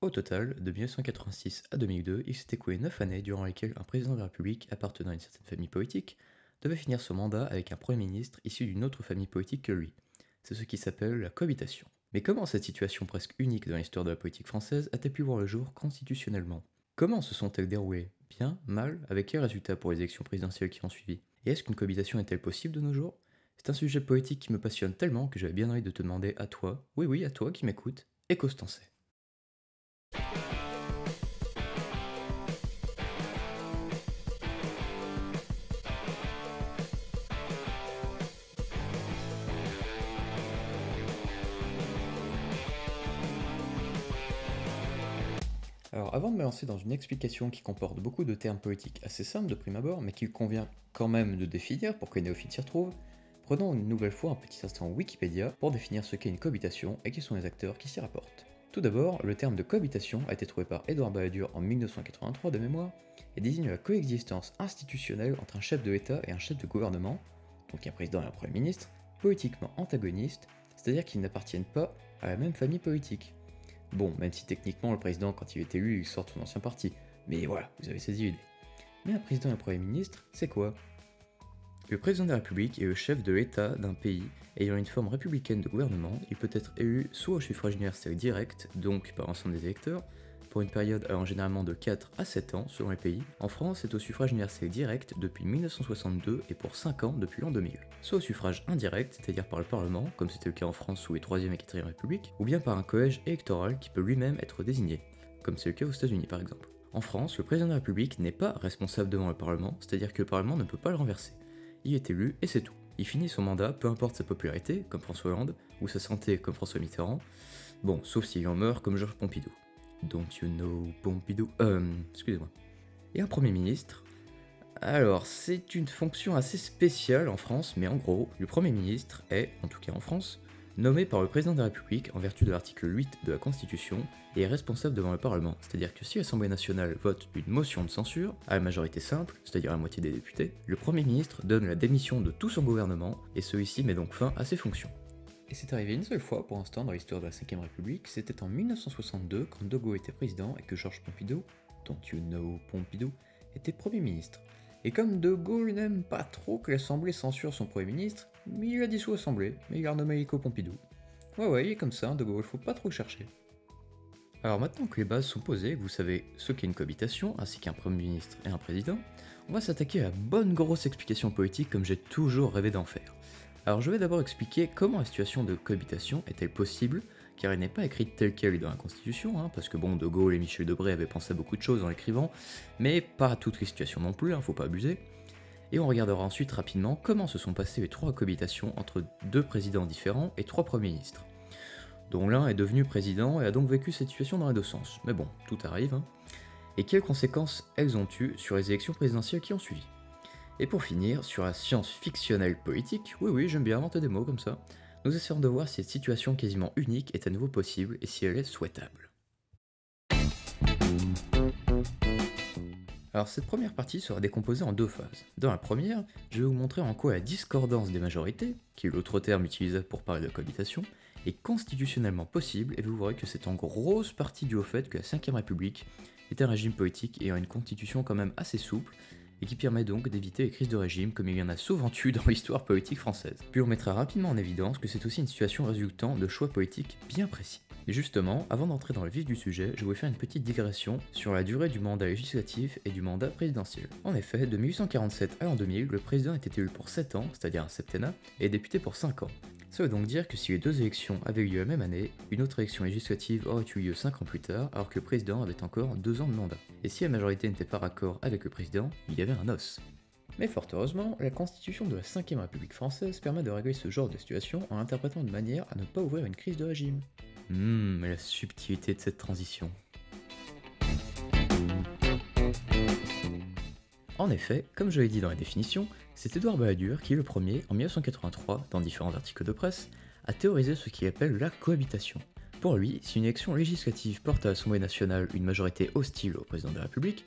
Au total, de 1986 à 2002, il s'est écoulé 9 années durant lesquelles un président de la République appartenant à une certaine famille politique devait finir son mandat avec un Premier ministre issu d'une autre famille politique que lui. C'est ce qui s'appelle la cohabitation. Mais comment cette situation presque unique dans l'histoire de la politique française a-t-elle pu voir le jour constitutionnellement? Comment se sont-elles déroulées? Bien? Mal? Avec quels résultats pour les élections présidentielles qui ont suivi? Et est-ce qu'une cohabitation est-elle possible de nos jours? C'est un sujet politique qui me passionne tellement que j'avais bien envie de te demander à toi, oui oui à toi qui m'écoute, et qu'est-ce que t'en sais? Alors avant de me lancer dans une explication qui comporte beaucoup de termes politiques assez simples de prime abord, mais qu'il convient quand même de définir pour que les néophytes s'y retrouvent, prenons une nouvelle fois un petit instant Wikipédia pour définir ce qu'est une cohabitation et qui sont les acteurs qui s'y rapportent. Tout d'abord, le terme de cohabitation a été trouvé par Édouard Balladur en 1983 de mémoire et désigne la coexistence institutionnelle entre un chef de l'État et un chef de gouvernement, donc un président et un Premier ministre, politiquement antagonistes, c'est-à-dire qu'ils n'appartiennent pas à la même famille politique. Bon, même si techniquement le président, quand il est élu, il sort de son ancien parti. Mais voilà, vous avez saisi l'idée. Mais un président et un Premier ministre, c'est quoi? Le président de la République est le chef de l'État d'un pays ayant une forme républicaine de gouvernement. Il peut être élu soit au suffrage universel direct, donc par l'ensemble des électeurs, pour une période allant généralement de 4 à 7 ans selon les pays. En France, c'est au suffrage universel direct depuis 1962 et pour 5 ans depuis l'an 2000. Soit au suffrage indirect, c'est-à-dire par le Parlement, comme c'était le cas en France sous les 3e et 4e Républiques, ou bien par un collège électoral qui peut lui-même être désigné, comme c'est le cas aux États-Unis par exemple. En France, le président de la République n'est pas responsable devant le Parlement, c'est-à-dire que le Parlement ne peut pas le renverser. Il est élu et c'est tout. Il finit son mandat, peu importe sa popularité, comme François Hollande, ou sa santé, comme François Mitterrand, bon, sauf s'il en meurt, comme Georges Pompidou. Don't you know Pompidou? Excusez-moi. Et un Premier ministre? Alors, c'est une fonction assez spéciale en France, mais en gros, le Premier ministre est, en tout cas en France, nommé par le président de la République en vertu de l'article 8 de la Constitution et est responsable devant le Parlement. C'est-à-dire que si l'Assemblée nationale vote une motion de censure, à la majorité simple, c'est-à-dire la moitié des députés, le Premier ministre donne la démission de tout son gouvernement et celui-ci met donc fin à ses fonctions. Et c'est arrivé une seule fois pour l'instant dans l'histoire de la 5ème République, c'était en 1962 quand De Gaulle était président et que Georges Pompidou, don't you know Pompidou, était Premier ministre. Et comme De Gaulle n'aime pas trop que l'Assemblée censure son Premier ministre, il a dissous l'Assemblée, mais il a renommé Nico Pompidou. Ouais, il est comme ça, De Gaulle, faut pas trop le chercher. Alors maintenant que les bases sont posées, que vous savez ce qu'est une cohabitation, ainsi qu'un Premier ministre et un président, on va s'attaquer à la bonne grosse explication politique comme j'ai toujours rêvé d'en faire. Alors je vais d'abord expliquer comment la situation de cohabitation est-elle possible, car elle n'est pas écrite telle qu'elle est dans la Constitution, parce que bon, De Gaulle et Michel Debré avaient pensé à beaucoup de choses en l'écrivant, mais pas à toutes les situations non plus, faut pas abuser. Et on regardera ensuite rapidement comment se sont passées les 3 cohabitations entre 2 présidents différents et 3 premiers ministres, dont l'un est devenu président et a donc vécu cette situation dans les deux sens. Mais bon, tout arrive, Et quelles conséquences elles ont eues sur les élections présidentielles qui ont suivi. Et pour finir, sur la science fictionnelle politique, oui, j'aime bien inventer des mots comme ça, nous essayons de voir si cette situation quasiment unique est à nouveau possible et si elle est souhaitable. Alors cette première partie sera décomposée en 2 phases. Dans la première, je vais vous montrer en quoi la discordance des majorités, qui est l'autre terme utilisé pour parler de cohabitation, est constitutionnellement possible et vous verrez que c'est en grosse partie dû au fait que la 5ème République est un régime politique ayant une constitution quand même assez souple et qui permet donc d'éviter les crises de régime comme il y en a souvent eu dans l'histoire politique française. Puis on mettra rapidement en évidence que c'est aussi une situation résultant de choix politiques bien précis. Et justement, avant d'entrer dans le vif du sujet, je vais faire une petite digression sur la durée du mandat législatif et du mandat présidentiel. En effet, de 1847 à l'an 2000, le président était élu pour 7 ans, c'est-à-dire un septennat, et député pour 5 ans. Ça veut donc dire que si les 2 élections avaient eu lieu la même année, une autre élection législative aurait eu lieu 5 ans plus tard, alors que le président avait encore 2 ans de mandat. Et si la majorité n'était pas raccord avec le président, il y avait un os. Mais fort heureusement, la constitution de la 5ème République française permet de régler ce genre de situation en l'interprétant de manière à ne pas ouvrir une crise de régime. La subtilité de cette transition. En effet, comme je l'ai dit dans la définition, c'est Édouard Balladur qui est le premier, en 1983, dans différents articles de presse, a théorisé ce qu'il appelle la cohabitation. Pour lui, si une élection législative porte à l'Assemblée nationale une majorité hostile au président de la République,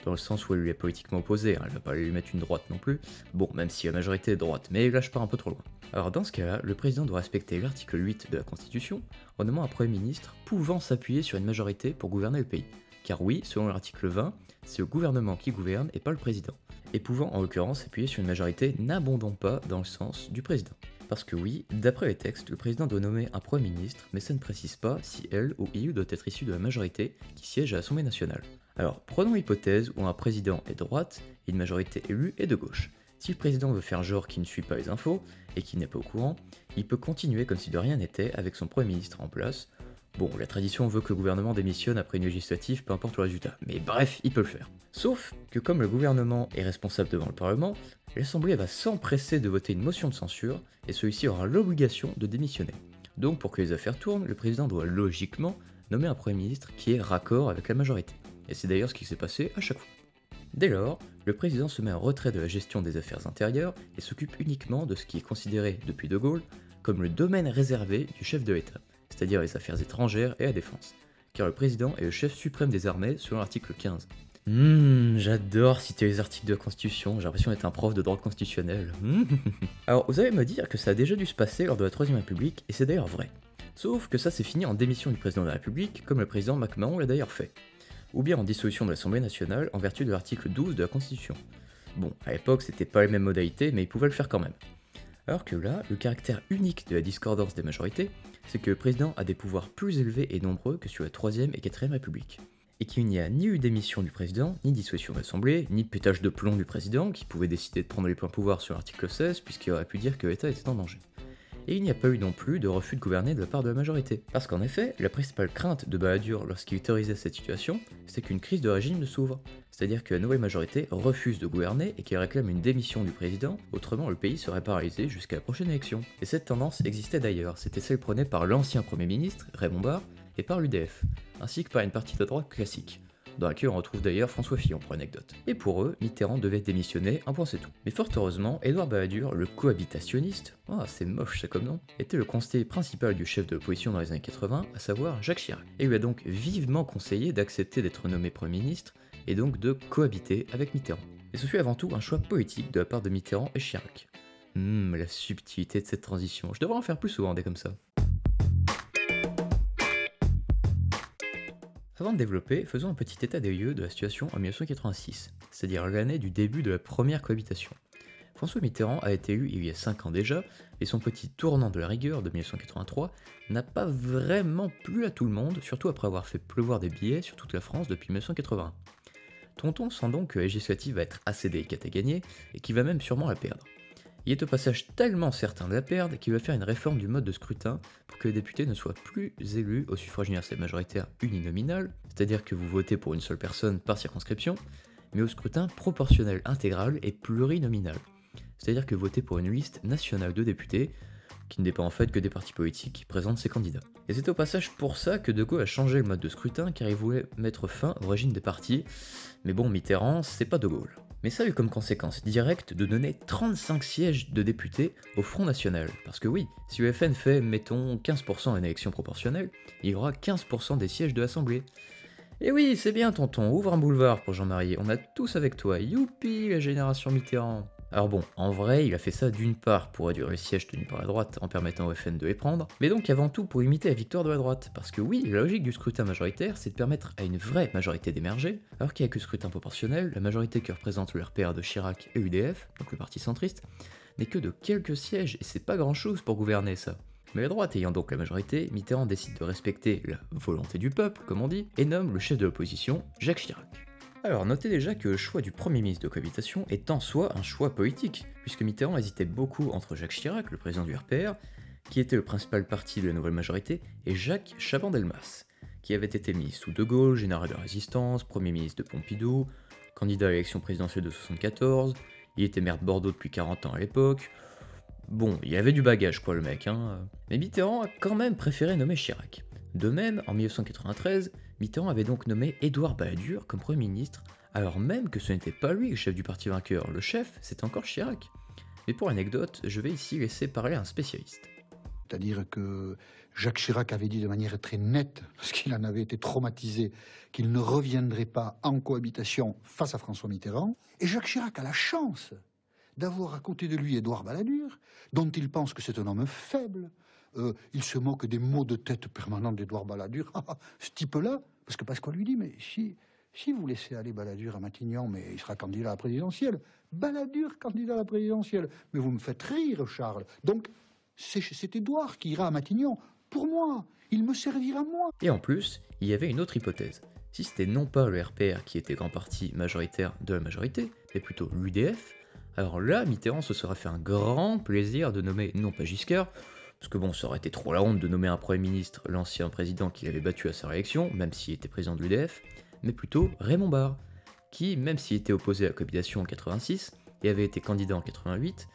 dans le sens où elle lui est politiquement opposée, hein, elle va pas lui mettre une droite non plus, bon, même si la majorité est de droite, mais là je pars un peu trop loin. Alors dans ce cas-là, le président doit respecter l'article 8 de la Constitution en nommant un Premier ministre pouvant s'appuyer sur une majorité pour gouverner le pays. Car oui, selon l'article 20, c'est le gouvernement qui gouverne et pas le président. Et pouvant en l'occurrence s'appuyer sur une majorité n'abondant pas dans le sens du président. Parce que oui, d'après les textes, le président doit nommer un Premier ministre, mais ça ne précise pas si elle ou il doit être issu de la majorité qui siège à l'Assemblée nationale. Alors, prenons l'hypothèse où un président est de droite et une majorité élue est de gauche. Si le président veut faire genre qu'il ne suit pas les infos et qu'il n'est pas au courant, il peut continuer comme si de rien n'était avec son Premier ministre en place. Bon, la tradition veut que le gouvernement démissionne après une législative, peu importe le résultat, mais bref, il peut le faire. Sauf que comme le gouvernement est responsable devant le Parlement, l'Assemblée va s'empresser de voter une motion de censure, et celui-ci aura l'obligation de démissionner. Donc pour que les affaires tournent, le président doit logiquement nommer un Premier ministre qui est raccord avec la majorité. Et c'est d'ailleurs ce qui s'est passé à chaque fois. Dès lors, le président se met en retrait de la gestion des affaires intérieures et s'occupe uniquement de ce qui est considéré depuis De Gaulle comme le domaine réservé du chef de l'État, c'est-à-dire les affaires étrangères et la défense, car le président est le chef suprême des armées selon l'article 15. J'adore citer les articles de la Constitution, j'ai l'impression d'être un prof de droit constitutionnel. Alors vous allez me dire que ça a déjà dû se passer lors de la Troisième République, et c'est d'ailleurs vrai. Sauf que ça s'est fini en démission du président de la République, comme le président Macmahon l'a d'ailleurs fait. Ou bien en dissolution de l'Assemblée nationale en vertu de l'article 12 de la Constitution. Bon, à l'époque c'était pas les mêmes modalités, mais ils pouvaient le faire quand même. Alors que là, le caractère unique de la discordance des majorités, c'est que le président a des pouvoirs plus élevés et nombreux que sur la 3ème et 4ème République. Et qu'il n'y a ni eu démission du président, ni dissolution de l'Assemblée, ni pétage de plomb du président, qui pouvait décider de prendre les pleins pouvoirs sur l'article 16, puisqu'il aurait pu dire que l'État était en danger. Et il n'y a pas eu non plus de refus de gouverner de la part de la majorité. Parce qu'en effet, la principale crainte de Balladur lorsqu'il autorisait cette situation, c'est qu'une crise de régime ne s'ouvre. C'est-à-dire que la nouvelle majorité refuse de gouverner et qu'elle réclame une démission du président, autrement le pays serait paralysé jusqu'à la prochaine élection. Et cette tendance existait d'ailleurs, c'était celle prônée par l'ancien Premier ministre, Raymond Barre, et par l'UDF, ainsi que par une partie de droite classique, dans laquelle on retrouve d'ailleurs François Fillon pour anecdote. Et pour eux, Mitterrand devait démissionner, un point c'est tout. Mais fort heureusement, Édouard Balladur, le cohabitationniste, c'est moche ça comme nom, était le conseiller principal du chef de l'opposition dans les années 80, à savoir Jacques Chirac, et lui a donc vivement conseillé d'accepter d'être nommé Premier ministre, et donc de cohabiter avec Mitterrand. Et ce fut avant tout un choix politique de la part de Mitterrand et Chirac. La subtilité de cette transition, je devrais en faire plus souvent des comme ça. Avant de développer, faisons un petit état des lieux de la situation en 1986, c'est-à-dire l'année du début de la première cohabitation. François Mitterrand a été élu il y a 5 ans déjà, et son petit tournant de la rigueur de 1983 n'a pas vraiment plu à tout le monde, surtout après avoir fait pleuvoir des billets sur toute la France depuis 1981. Tonton sent donc que la législative va être assez délicate à gagner, et qu'il va même sûrement la perdre. Il est au passage tellement certain de la perdre qu'il va faire une réforme du mode de scrutin pour que les députés ne soient plus élus au suffrage universel majoritaire uninominal, c'est-à-dire que vous votez pour une seule personne par circonscription, mais au scrutin proportionnel intégral et plurinominal, c'est-à-dire que vous votez pour une liste nationale de députés, qui ne dépend en fait que des partis politiques qui présentent ses candidats. Et c'est au passage pour ça que De Gaulle a changé le mode de scrutin, car il voulait mettre fin au régime des partis, mais bon, Mitterrand, c'est pas De Gaulle. Mais ça a eu comme conséquence directe de donner 35 sièges de députés au Front National. Parce que oui, si le FN fait, mettons, 15% à une élection proportionnelle, il y aura 15% des sièges de l'Assemblée. Et oui, c'est bien tonton, ouvre un boulevard pour Jean-Marie, on a tous avec toi, youpi la génération Mitterrand. Alors bon, en vrai, il a fait ça d'une part pour réduire les sièges tenus par la droite en permettant au FN de les prendre, mais donc avant tout pour imiter la victoire de la droite, parce que oui, la logique du scrutin majoritaire, c'est de permettre à une vraie majorité d'émerger, alors qu'il n'y a que le scrutin proportionnel, la majorité que représente le RPR de Chirac et UDF, donc le parti centriste, n'est que de quelques sièges, et c'est pas grand chose pour gouverner ça. Mais la droite ayant donc la majorité, Mitterrand décide de respecter la volonté du peuple, comme on dit, et nomme le chef de l'opposition, Jacques Chirac. Alors notez déjà que le choix du Premier ministre de cohabitation est en soi un choix politique, puisque Mitterrand hésitait beaucoup entre Jacques Chirac, le président du RPR, qui était le principal parti de la nouvelle majorité, et Jacques Chaban-Delmas, qui avait été mis sous De Gaulle, général de la Résistance, Premier ministre de Pompidou, candidat à l'élection présidentielle de 1974, il était maire de Bordeaux depuis 40 ans à l'époque. Bon, il avait du bagage quoi le mec, hein. Mais Mitterrand a quand même préféré nommer Chirac. De même, en 1993, Mitterrand avait donc nommé Édouard Balladur comme Premier ministre, alors même que ce n'était pas lui le chef du parti vainqueur, le chef, c'est encore Chirac. Mais pour l'anecdote, je vais ici laisser parler un spécialiste. C'est-à-dire que Jacques Chirac avait dit de manière très nette, parce qu'il en avait été traumatisé, qu'il ne reviendrait pas en cohabitation face à François Mitterrand. Et Jacques Chirac a la chance d'avoir à côté de lui Édouard Balladur, dont il pense que c'est un homme faible. Il se moque des maux de tête permanents d'Édouard Balladur. Ce type-là, parce que Pasqua lui dit, mais si vous laissez aller Balladur à Matignon, mais il sera candidat à la présidentielle. Balladur, candidat à la présidentielle. Mais vous me faites rire, Charles. Donc, c'est Édouard qui ira à Matignon. Pour moi, il me servira moi. Et en plus, il y avait une autre hypothèse. Si c'était non pas le RPR qui était grand parti majoritaire de la majorité, mais plutôt l'UDF, alors là, Mitterrand se serait fait un grand plaisir de nommer non pas Giscard, parce que bon, ça aurait été trop la honte de nommer un Premier ministre, l'ancien président qu'il avait battu à sa réélection, même s'il était président de l'UDF, mais plutôt Raymond Barre, qui, même s'il était opposé à la cohabitation en 86 et avait été candidat en 88,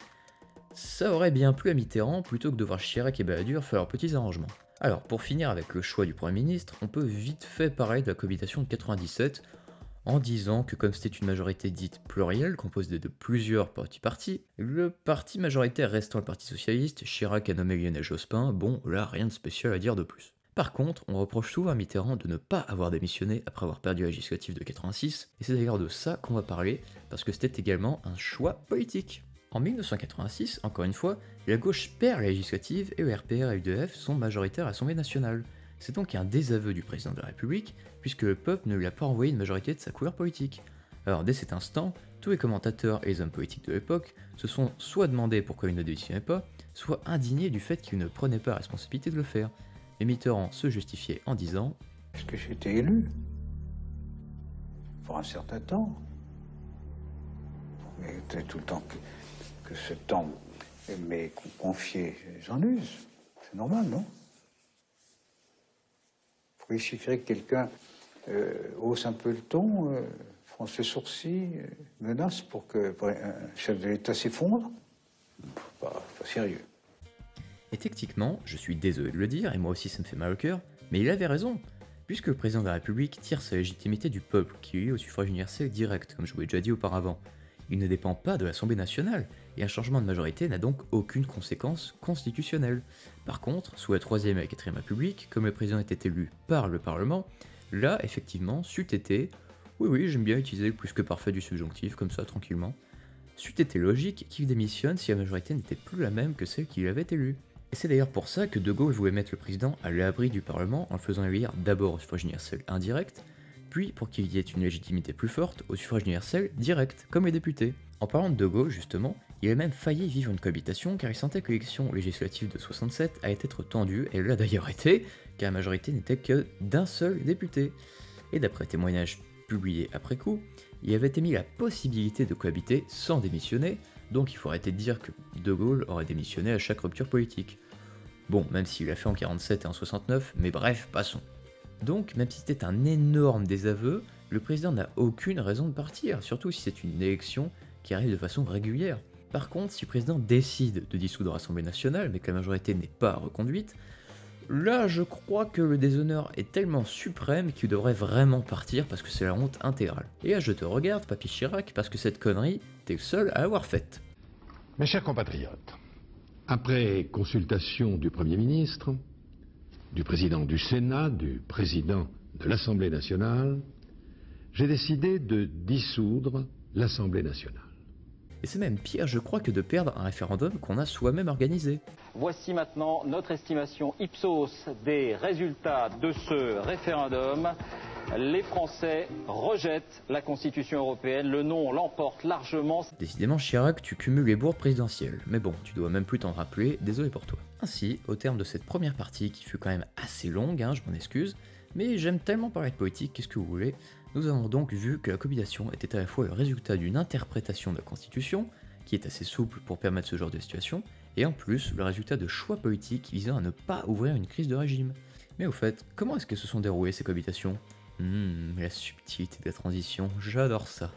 ça aurait bien plu à Mitterrand plutôt que de voir Chirac et Balladur faire leurs petits arrangements. Alors, pour finir avec le choix du Premier ministre, on peut vite fait parler de la cohabitation de 97, en disant que comme c'était une majorité dite plurielle, composée de plusieurs petits partis, le parti majoritaire restant le Parti Socialiste, Chirac a nommé Lionel Jospin, bon là rien de spécial à dire de plus. Par contre, on reproche souvent à Mitterrand de ne pas avoir démissionné après avoir perdu la législative de 86, et c'est d'ailleurs de ça qu'on va parler, parce que c'était également un choix politique. En 1986, encore une fois, la gauche perd la législative et le RPR et l'UDF sont majoritaires à l'Assemblée nationale. C'est donc un désaveu du président de la République, puisque le peuple ne lui a pas envoyé une majorité de sa couleur politique. Alors dès cet instant, tous les commentateurs et les hommes politiques de l'époque se sont soit demandé pourquoi il ne démissionnait pas, soit indignés du fait qu'il ne prenait pas la responsabilité de le faire. Et Mitterrand se justifiait en disant « Est-ce que j'ai été élu pour un certain temps. Mais tout le temps que ce temps m'est confié, j'en use. C'est normal, non? Il suffirait que quelqu'un hausse un peu le ton, fronce les sourcils, menace pour un chef de l'État s'effondre. Pas sérieux. Et techniquement, je suis désolé de le dire, et moi aussi ça me fait mal au cœur, mais il avait raison, puisque le président de la République tire sa légitimité du peuple, qui est au suffrage universel direct, comme je vous l'ai déjà dit auparavant. Il ne dépend pas de l'Assemblée nationale, et un changement de majorité n'a donc aucune conséquence constitutionnelle. Par contre, sous la 3e et la 4e République, comme le président était élu par le Parlement, là, effectivement, c'eût été, oui, j'aime bien utiliser le plus que parfait du subjonctif, comme ça, tranquillement, c'eût été logique qu'il démissionne si la majorité n'était plus la même que celle qui l'avait élu. Et c'est d'ailleurs pour ça que De Gaulle voulait mettre le président à l'abri du Parlement en le faisant élire d'abord au suffrage universel indirect, puis pour qu'il y ait une légitimité plus forte au suffrage universel direct, comme les députés. En parlant de Gaulle, justement, il a même failli vivre une cohabitation car il sentait que l'élection législative de 67 allait être tendue, et elle l'a d'ailleurs été, car la majorité n'était que d'un seul député. Et d'après témoignages publiés après coup, il avait émis la possibilité de cohabiter sans démissionner, donc il faut arrêter de dire que De Gaulle aurait démissionné à chaque rupture politique. Bon, même s'il l'a fait en 47 et en 69, mais bref, passons. Donc, même si c'était un énorme désaveu, le président n'a aucune raison de partir, surtout si c'est une élection qui arrive de façon régulière. Par contre, si le président décide de dissoudre l'Assemblée nationale, mais que la majorité n'est pas reconduite, là je crois que le déshonneur est tellement suprême qu'il devrait vraiment partir parce que c'est la honte intégrale. Et là je te regarde, Papy Chirac, parce que cette connerie, t'es le seul à l'avoir faite. Mes chers compatriotes, après consultation du Premier ministre, du président du Sénat, du président de l'Assemblée nationale, j'ai décidé de dissoudre l'Assemblée nationale. Et c'est même pire, je crois, que de perdre un référendum qu'on a soi-même organisé. Voici maintenant notre estimation Ipsos des résultats de ce référendum. Les Français rejettent la Constitution européenne, le non l'emporte largement. Décidément, Chirac, tu cumules les bourdes présidentielles, mais bon, tu dois même plus t'en rappeler, désolé pour toi. Ainsi, au terme de cette première partie qui fut quand même assez longue, je m'en excuse, mais j'aime tellement parler de politique, qu'est-ce que vous voulez, nous avons donc vu que la cohabitation était à la fois le résultat d'une interprétation de la Constitution, qui est assez souple pour permettre ce genre de situation, et en plus le résultat de choix politiques visant à ne pas ouvrir une crise de régime. Mais au fait, comment est-ce que se sont déroulées ces cohabitations ? La subtilité de la transition, j'adore ça.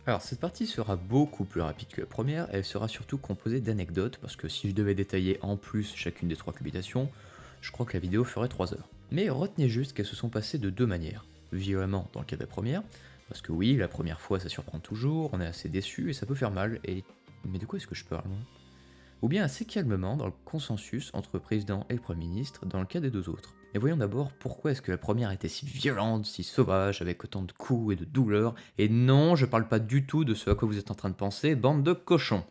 Alors cette partie sera beaucoup plus rapide que la première, elle sera surtout composée d'anecdotes, parce que si je devais détailler en plus chacune des 3 cohabitations, je crois que la vidéo ferait 3 heures. Mais retenez juste qu'elles se sont passées de 2 manières. Violemment dans le cas de la première, parce que oui, la première fois ça surprend toujours, on est assez déçu et ça peut faire mal, et... Mais de quoi est-ce que je parle moi ? ou bien assez calmement dans le consensus entre le président et le Premier ministre dans le cas des deux autres. Mais voyons d'abord pourquoi est-ce que la première était si violente, si sauvage, avec autant de coups et de douleurs, et non, je parle pas du tout de ce à quoi vous êtes en train de penser, bande de cochons.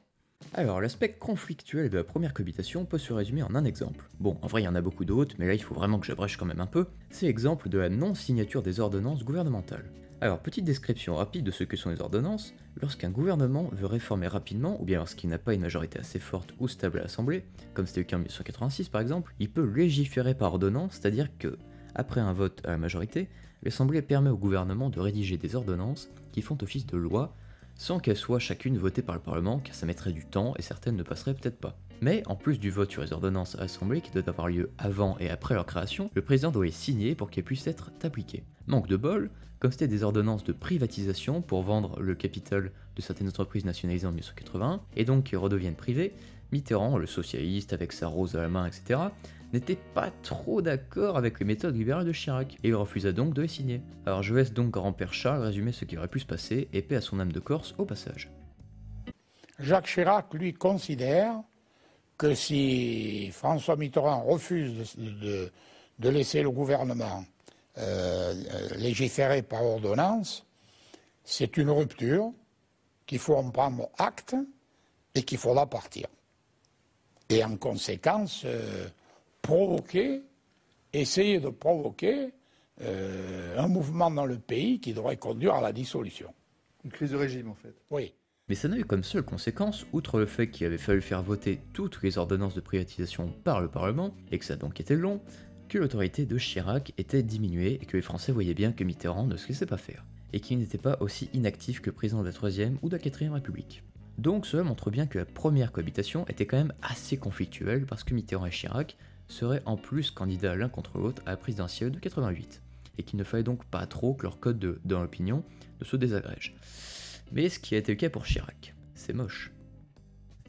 Alors, l'aspect conflictuel de la première cohabitation peut se résumer en un exemple. Bon, en vrai, il y en a beaucoup d'autres, mais là, il faut vraiment que j'abrège quand même un peu. C'est l'exemple de la non-signature des ordonnances gouvernementales. Alors, petite description rapide de ce que sont les ordonnances. Lorsqu'un gouvernement veut réformer rapidement, ou bien lorsqu'il n'a pas une majorité assez forte ou stable à l'Assemblée, comme c'était le cas en 1986 par exemple, il peut légiférer par ordonnance, c'est-à-dire que, après un vote à la majorité, l'Assemblée permet au gouvernement de rédiger des ordonnances qui font office de loi, sans qu'elles soient chacune votées par le Parlement, car ça mettrait du temps et certaines ne passeraient peut-être pas. Mais en plus du vote sur les ordonnances à l'Assemblée qui doit avoir lieu avant et après leur création, le président doit les signer pour qu'elles puissent être appliquées. Manque de bol, comme c'était des ordonnances de privatisation pour vendre le capital de certaines entreprises nationalisées en 1981, et donc qui redeviennent privées, Mitterrand, le socialiste avec sa rose à la main, etc., n'était pas trop d'accord avec les méthodes libérales de Chirac, et il refusa donc de les signer. Alors je laisse donc grand-père Charles résumer ce qui aurait pu se passer, et paix à son âme de Corse au passage. Jacques Chirac, lui, considère que si François Mitterrand refuse de laisser le gouvernement légiférer par ordonnance, c'est une rupture, qu'il faut en prendre acte et qu'il faudra partir. Et en conséquence, essayer de provoquer un mouvement dans le pays qui devrait conduire à la dissolution. Une crise de régime, en fait. Oui. Mais ça n'a eu comme seule conséquence, outre le fait qu'il avait fallu faire voter toutes les ordonnances de privatisation par le Parlement, et que ça a donc été long, que l'autorité de Chirac était diminuée et que les Français voyaient bien que Mitterrand ne se laissait pas faire, et qu'il n'était pas aussi inactif que président de la 3e ou de la 4e République. Donc cela montre bien que la première cohabitation était quand même assez conflictuelle parce que Mitterrand et Chirac seraient en plus candidats l'un contre l'autre à la présidentielle de 88, et qu'il ne fallait donc pas trop que leur code dans l'opinion ne se désagrège. Mais ce qui a été le cas pour Chirac, c'est moche.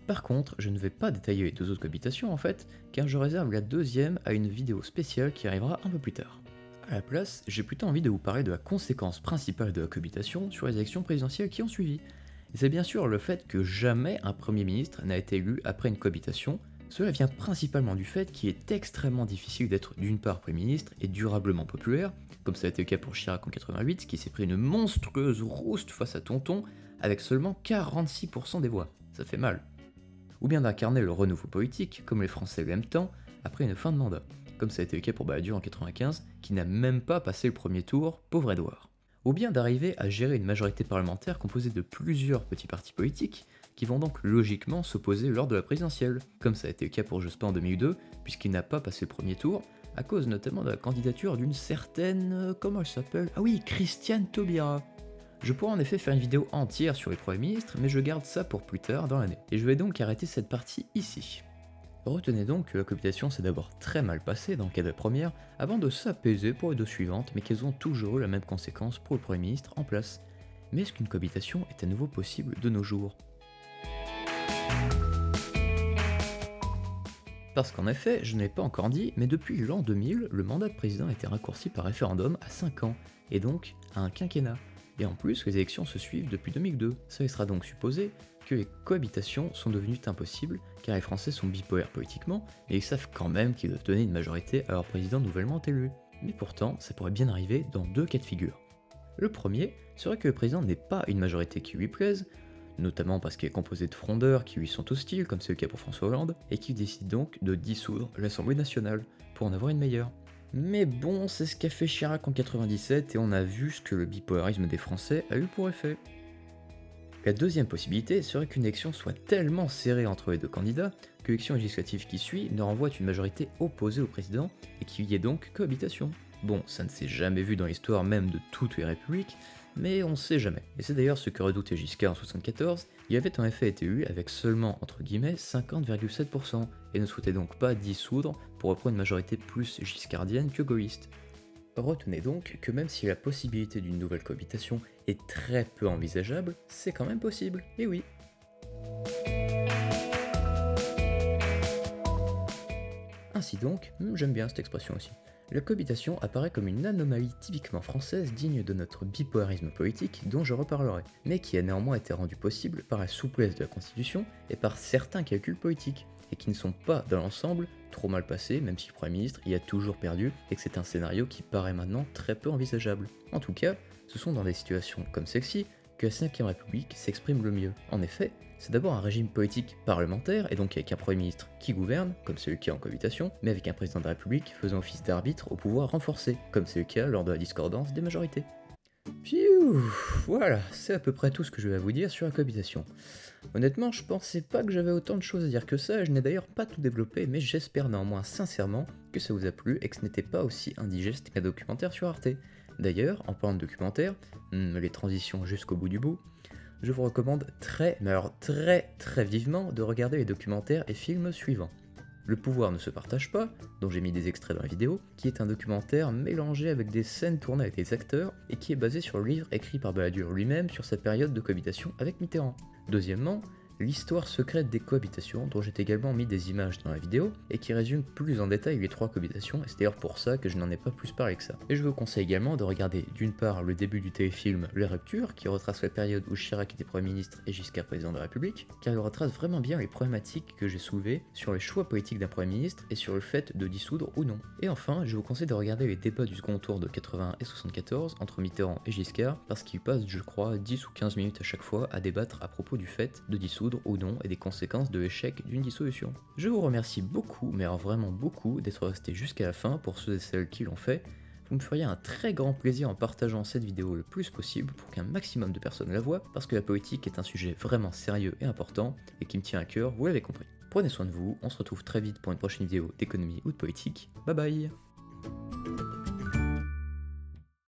Par contre, je ne vais pas détailler les deux autres cohabitations en fait, car je réserve la deuxième à une vidéo spéciale qui arrivera un peu plus tard. À la place, j'ai plutôt envie de vous parler de la conséquence principale de la cohabitation sur les élections présidentielles qui ont suivi. Et c'est bien sûr le fait que jamais un Premier ministre n'a été élu après une cohabitation. Cela vient principalement du fait qu'il est extrêmement difficile d'être d'une part Premier ministre et durablement populaire, comme ça a été le cas pour Chirac en 88, qui s'est pris une monstrueuse rouste face à Tonton, avec seulement 46% des voix. Ça fait mal. Ou bien d'incarner le renouveau politique, comme les Français l'aiment tant, après une fin de mandat, comme ça a été le cas pour Balladur en 95, qui n'a même pas passé le premier tour, pauvre Édouard. Ou bien d'arriver à gérer une majorité parlementaire composée de plusieurs petits partis politiques, qui vont donc logiquement s'opposer lors de la présidentielle, comme ça a été le cas pour Jospin en 2002, puisqu'il n'a pas passé le premier tour, à cause notamment de la candidature d'une certaine... comment elle s'appelle? Ah oui, Christiane Taubira. Je pourrais en effet faire une vidéo entière sur les premiers ministres, mais je garde ça pour plus tard dans l'année. Et je vais donc arrêter cette partie ici. Retenez donc que la cohabitation s'est d'abord très mal passée dans le cas de la première, avant de s'apaiser pour les deux suivantes, mais qu'elles ont toujours eu la même conséquence pour le Premier ministre en place. Mais est-ce qu'une cohabitation est à nouveau possible de nos jours? Parce qu'en effet, je ne l'ai pas encore dit, mais depuis l'an 2000, le mandat de président a été raccourci par référendum à 5 ans, et donc à un quinquennat. Et en plus, les élections se suivent depuis 2002. Ça laissera donc supposer que les cohabitations sont devenues impossibles, car les Français sont bipolaires politiquement, et ils savent quand même qu'ils doivent donner une majorité à leur président nouvellement élu. Mais pourtant, ça pourrait bien arriver dans deux cas de figure. Le premier serait que le président n'ait pas une majorité qui lui plaise, notamment parce qu'il est composé de frondeurs qui lui sont hostiles, comme c'est le cas pour François Hollande, et qu'il décide donc de dissoudre l'Assemblée nationale, pour en avoir une meilleure. Mais bon, c'est ce qu'a fait Chirac en 97 et on a vu ce que le bipolarisme des Français a eu pour effet. La deuxième possibilité serait qu'une élection soit tellement serrée entre les deux candidats que l'élection législative qui suit ne renvoie une majorité opposée au président et qu'il y ait donc cohabitation. Bon, ça ne s'est jamais vu dans l'histoire même de toutes les républiques, mais on sait jamais. Et c'est d'ailleurs ce que redoutait Giscard en 1974, il avait en effet été élu avec seulement, entre guillemets, 50,7%, et ne souhaitait donc pas dissoudre pour reprendre une majorité plus giscardienne que gaulliste. Retenez donc que même si la possibilité d'une nouvelle cohabitation est très peu envisageable, c'est quand même possible, et oui. Ainsi donc, j'aime bien cette expression aussi. La cohabitation apparaît comme une anomalie typiquement française digne de notre bipolarisme politique dont je reparlerai, mais qui a néanmoins été rendue possible par la souplesse de la Constitution et par certains calculs politiques. et qui ne sont pas, dans l'ensemble, trop mal passés, même si le Premier ministre y a toujours perdu, et que c'est un scénario qui paraît maintenant très peu envisageable. En tout cas, ce sont dans des situations comme celle-ci que la 5ème République s'exprime le mieux. En effet, c'est d'abord un régime politique parlementaire, et donc avec un Premier ministre qui gouverne, comme c'est le cas en cohabitation, mais avec un président de la République faisant office d'arbitre au pouvoir renforcé, comme c'est le cas lors de la discordance des majorités. Piou, voilà, c'est à peu près tout ce que je vais vous dire sur la cohabitation. Honnêtement, je pensais pas que j'avais autant de choses à dire que ça, je n'ai d'ailleurs pas tout développé, mais j'espère néanmoins sincèrement que ça vous a plu et que ce n'était pas aussi indigeste qu'un documentaire sur Arte. D'ailleurs, en parlant de documentaire, les transitions jusqu'au bout du bout, je vous recommande très vivement de regarder les documentaires et films suivants. Le pouvoir ne se partage pas, dont j'ai mis des extraits dans la vidéo, qui est un documentaire mélangé avec des scènes tournées avec des acteurs et qui est basé sur le livre écrit par Balladur lui-même sur sa période de cohabitation avec Mitterrand. Deuxièmement, l'histoire secrète des cohabitations, dont j'ai également mis des images dans la vidéo, et qui résume plus en détail les 3 cohabitations, et c'est d'ailleurs pour ça que je n'en ai pas plus parlé que ça. Et je vous conseille également de regarder d'une part le début du téléfilm Les Ruptures, qui retrace la période où Chirac était Premier ministre et Giscard président de la République, car il retrace vraiment bien les problématiques que j'ai soulevées sur les choix politiques d'un Premier ministre et sur le fait de dissoudre ou non. Et enfin, je vous conseille de regarder les débats du second tour de 81 et 74 entre Mitterrand et Giscard, parce qu'ils passent, je crois, 10 ou 15 minutes à chaque fois à débattre à propos du fait de dissoudre ou non et des conséquences de l'échec d'une dissolution. Je vous remercie beaucoup, mais alors vraiment beaucoup, d'être resté jusqu'à la fin pour ceux et celles qui l'ont fait. Vous me feriez un très grand plaisir en partageant cette vidéo le plus possible pour qu'un maximum de personnes la voient, parce que la politique est un sujet vraiment sérieux et important, et qui me tient à cœur, vous l'avez compris. Prenez soin de vous, on se retrouve très vite pour une prochaine vidéo d'économie ou de politique. Bye bye.